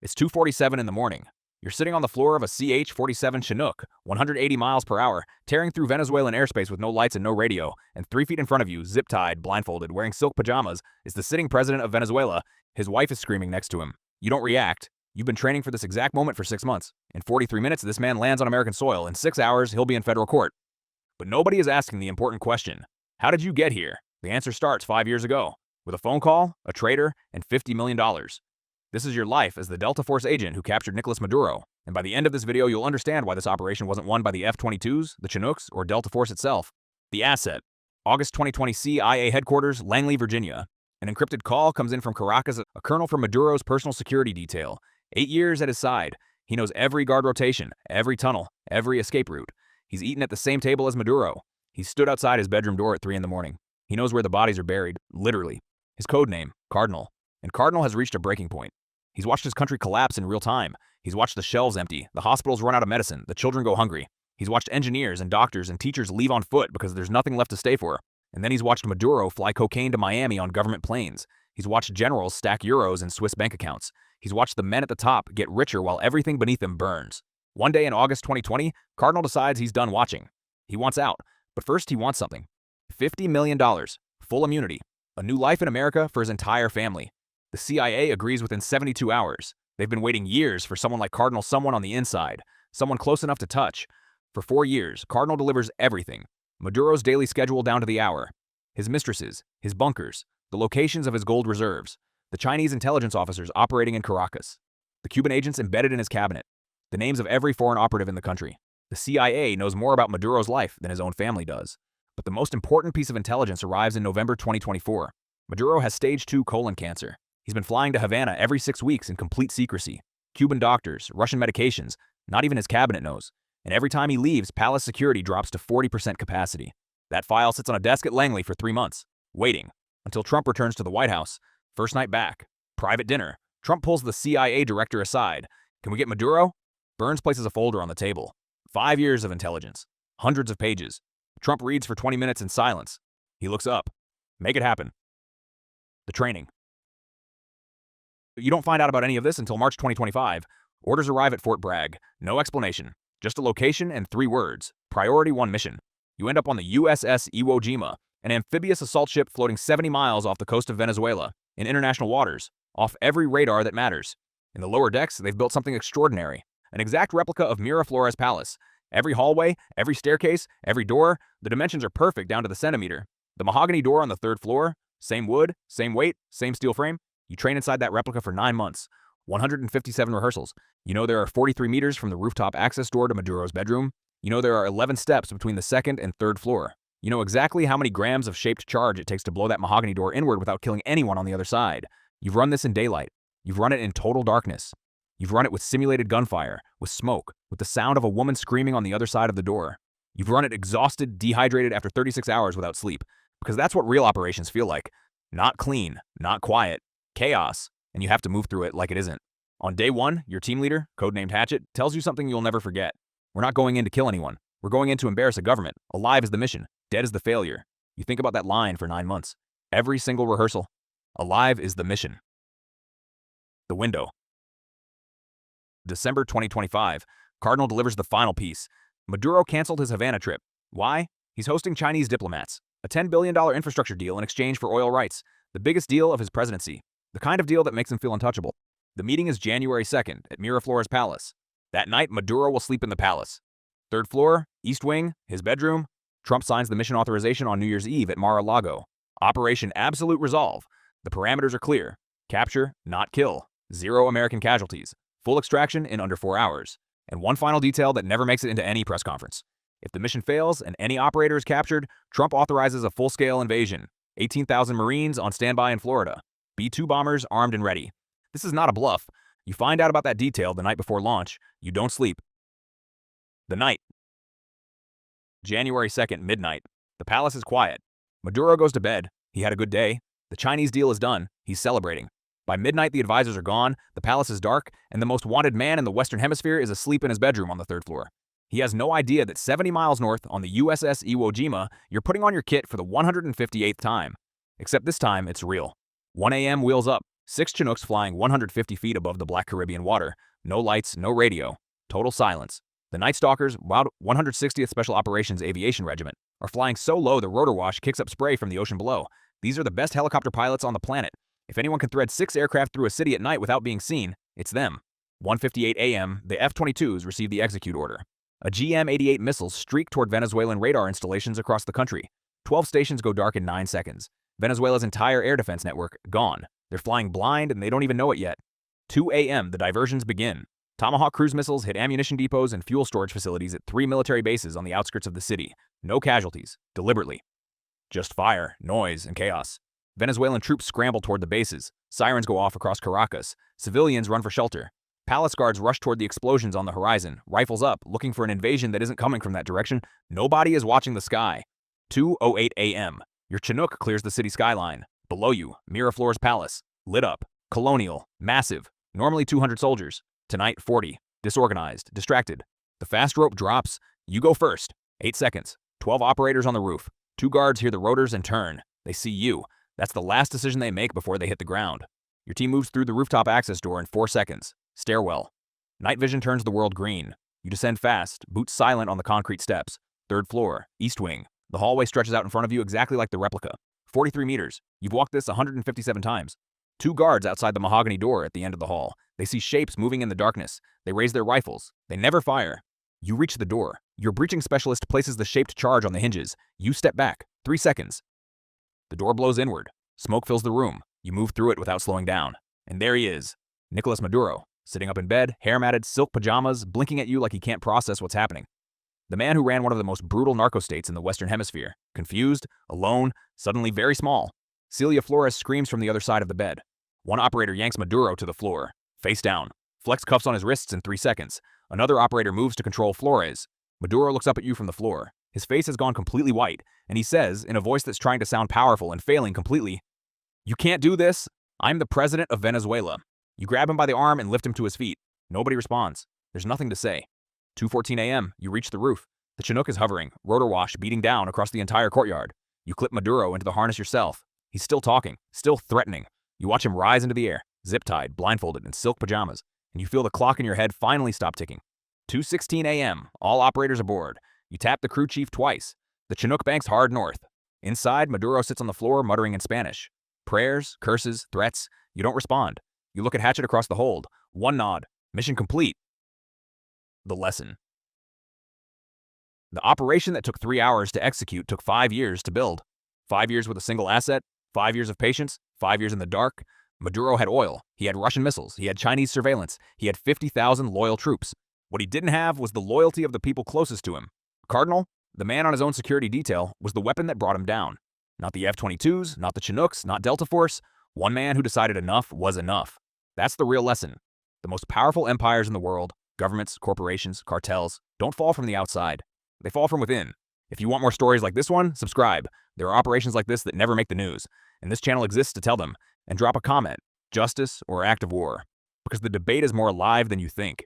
It's 2:47 in the morning. You're sitting on the floor of a CH-47 Chinook, 180 miles per hour, tearing through Venezuelan airspace with no lights and no radio, and 3 feet in front of you, zip-tied, blindfolded, wearing silk pajamas, is the sitting president of Venezuela. His wife is screaming next to him. You don't react. You've been training for this exact moment for 6 months. In 43 minutes, this man lands on American soil. In 6 hours, he'll be in federal court. But nobody is asking the important question. How did you get here? The answer starts 5 years ago, with a phone call, a traitor, and $50 million. This is your life as the Delta Force agent who captured Nicolas Maduro, and by the end of this video you'll understand why this operation wasn't won by the F-22s, the Chinooks, or Delta Force itself. The asset. August 2020 CIA headquarters, Langley, Virginia. An encrypted call comes in from Caracas, a colonel from Maduro's personal security detail. 8 years at his side. He knows every guard rotation, every tunnel, every escape route. He's eaten at the same table as Maduro. He stood outside his bedroom door at 3 in the morning. He knows where the bodies are buried, literally. His code name, Cardinal. And Cardinal has reached a breaking point. He's watched his country collapse in real time. He's watched the shelves empty, the hospitals run out of medicine, the children go hungry. He's watched engineers and doctors and teachers leave on foot because there's nothing left to stay for. And then he's watched Maduro fly cocaine to Miami on government planes. He's watched generals stack euros in Swiss bank accounts. He's watched the men at the top get richer while everything beneath them burns. One day in August 2020, Cardinal decides he's done watching. He wants out, but first he wants something. $50 million, full immunity, a new life in America for his entire family. The CIA agrees within 72 hours. They've been waiting years for someone like Cardinal, someone on the inside, someone close enough to touch. For 4 years, Cardinal delivers everything. Maduro's daily schedule down to the hour. His mistresses, his bunkers, the locations of his gold reserves, the Chinese intelligence officers operating in Caracas, the Cuban agents embedded in his cabinet, the names of every foreign operative in the country. The CIA knows more about Maduro's life than his own family does. But the most important piece of intelligence arrives in November 2024. Maduro has stage 2 colon cancer. He's been flying to Havana every 6 weeks in complete secrecy. Cuban doctors, Russian medications, not even his cabinet knows. And every time he leaves, palace security drops to 40% capacity. That file sits on a desk at Langley for 3 months, waiting, until Trump returns to the White House. First night back. Private dinner. Trump pulls the CIA director aside. Can we get Maduro? Burns places a folder on the table. 5 years of intelligence. Hundreds of pages. Trump reads for 20 minutes in silence. He looks up. Make it happen. The training. You don't find out about any of this until March 2025. Orders arrive at Fort Bragg. No explanation. Just a location and 3 words. Priority 1 mission. You end up on the USS Iwo Jima, an amphibious assault ship floating 70 miles off the coast of Venezuela, in international waters, off every radar that matters. In the lower decks, they've built something extraordinary. An exact replica of Miraflores Palace. Every hallway, every staircase, every door, the dimensions are perfect down to the centimeter. The mahogany door on the 3rd floor, same wood, same weight, same steel frame. You train inside that replica for 9 months, 157 rehearsals. You know there are 43 meters from the rooftop access door to Maduro's bedroom. You know there are 11 steps between the 2nd and 3rd floor. You know exactly how many grams of shaped charge it takes to blow that mahogany door inward without killing anyone on the other side. You've run this in daylight. You've run it in total darkness. You've run it with simulated gunfire, with smoke, with the sound of a woman screaming on the other side of the door. You've run it exhausted, dehydrated after 36 hours without sleep. Because that's what real operations feel like. Not clean, not quiet. Chaos, and you have to move through it like it isn't. On day 1, your team leader, codenamed Hatchet, tells you something you'll never forget. We're not going in to kill anyone. We're going in to embarrass a government. Alive is the mission. Dead is the failure. You think about that line for 9 months. Every single rehearsal. Alive is the mission. The window. December 2025. Cardinal delivers the final piece. Maduro canceled his Havana trip. Why? He's hosting Chinese diplomats. A $10 billion infrastructure deal in exchange for oil rights. The biggest deal of his presidency. The kind of deal that makes him feel untouchable. The meeting is January 2nd at Miraflores Palace. That night, Maduro will sleep in the palace. 3rd floor, East Wing, his bedroom. Trump signs the mission authorization on New Year's Eve at Mar-a-Lago. Operation Absolute Resolve. The parameters are clear. Capture, not kill. 0 American casualties. Full extraction in under 4 hours. And one final detail that never makes it into any press conference. If the mission fails and any operator is captured, Trump authorizes a full-scale invasion. 18,000 Marines on standby in Florida. B-2 bombers armed and ready. This is not a bluff. You find out about that detail the night before launch. You don't sleep. The night. January 2nd, midnight. The palace is quiet. Maduro goes to bed. He had a good day. The Chinese deal is done. He's celebrating. By midnight, the advisors are gone, the palace is dark, and the most wanted man in the Western Hemisphere is asleep in his bedroom on the 3rd floor. He has no idea that 70 miles north on the USS Iwo Jima, you're putting on your kit for the 158th time. Except this time, it's real. 1 a.m. wheels up. 6 Chinooks flying 150 feet above the Black Caribbean water. No lights, no radio. Total silence. The Night Stalkers, 160th Special Operations Aviation Regiment, are flying so low the rotor wash kicks up spray from the ocean below. These are the best helicopter pilots on the planet. If anyone can thread 6 aircraft through a city at night without being seen, it's them. 1:58 a.m., the F-22s receive the execute order. A GM-88 missile streaked toward Venezuelan radar installations across the country. 12 stations go dark in 9 seconds. Venezuela's entire air defense network gone. They're flying blind and they don't even know it yet. 2 a.m., the diversions begin. Tomahawk cruise missiles hit ammunition depots and fuel storage facilities at 3 military bases on the outskirts of the city. No casualties, deliberately. Just fire, noise, and chaos. Venezuelan troops scramble toward the bases. Sirens go off across Caracas. Civilians run for shelter. Palace guards rush toward the explosions on the horizon, rifles up, looking for an invasion that isn't coming from that direction. Nobody is watching the sky. 2:08 a.m. Your Chinook clears the city skyline. Below you, Miraflores Palace. Lit up. Colonial. Massive. Normally 200 soldiers. Tonight, 40. Disorganized. Distracted. The fast rope drops. You go first. 8 seconds. 12 operators on the roof. 2 guards hear the rotors and turn. They see you. That's the last decision they make before they hit the ground. Your team moves through the rooftop access door in 4 seconds. Stairwell. Night vision turns the world green. You descend fast, boots silent on the concrete steps. 3rd floor, east wing. The hallway stretches out in front of you exactly like the replica. 43 meters. You've walked this 157 times. 2 guards outside the mahogany door at the end of the hall. They see shapes moving in the darkness. They raise their rifles. They never fire. You reach the door. Your breaching specialist places the shaped charge on the hinges. You step back. 3 seconds. The door blows inward. Smoke fills the room. You move through it without slowing down. And there he is. Nicolas Maduro. Sitting up in bed, hair-matted, silk pajamas, blinking at you like he can't process what's happening. The man who ran one of the most brutal narco-states in the Western Hemisphere. Confused, alone, suddenly very small. Celia Flores screams from the other side of the bed. One operator yanks Maduro to the floor, face down. Flex cuffs on his wrists in 3 seconds. Another operator moves to control Flores. Maduro looks up at you from the floor. His face has gone completely white, and he says, in a voice that's trying to sound powerful and failing completely, "You can't do this. I'm the president of Venezuela." You grab him by the arm and lift him to his feet. Nobody responds. There's nothing to say. 2:14 a.m., you reach the roof. The Chinook is hovering, rotor wash beating down across the entire courtyard. You clip Maduro into the harness yourself. He's still talking, still threatening. You watch him rise into the air, zip-tied, blindfolded, in silk pajamas, and you feel the clock in your head finally stop ticking. 2:16 a.m., all operators aboard. You tap the crew chief twice. The Chinook banks hard north. Inside, Maduro sits on the floor muttering in Spanish. Prayers, curses, threats. You don't respond. You look at Hatchet across the hold. One nod. Mission complete. The lesson. The operation that took 3 hours to execute took 5 years to build. 5 years with a single asset, 5 years of patience, 5 years in the dark. Maduro had oil. He had Russian missiles. He had Chinese surveillance. He had 50,000 loyal troops. What he didn't have was the loyalty of the people closest to him. Cardinal, the man on his own security detail, was the weapon that brought him down. Not the F-22s, not the Chinooks, not Delta Force. One man who decided enough was enough. That's the real lesson. The most powerful empires in the world, governments, corporations, cartels, don't fall from the outside. They fall from within. If you want more stories like this one, subscribe. There are operations like this that never make the news, and this channel exists to tell them. And drop a comment, justice or act of war, because the debate is more alive than you think.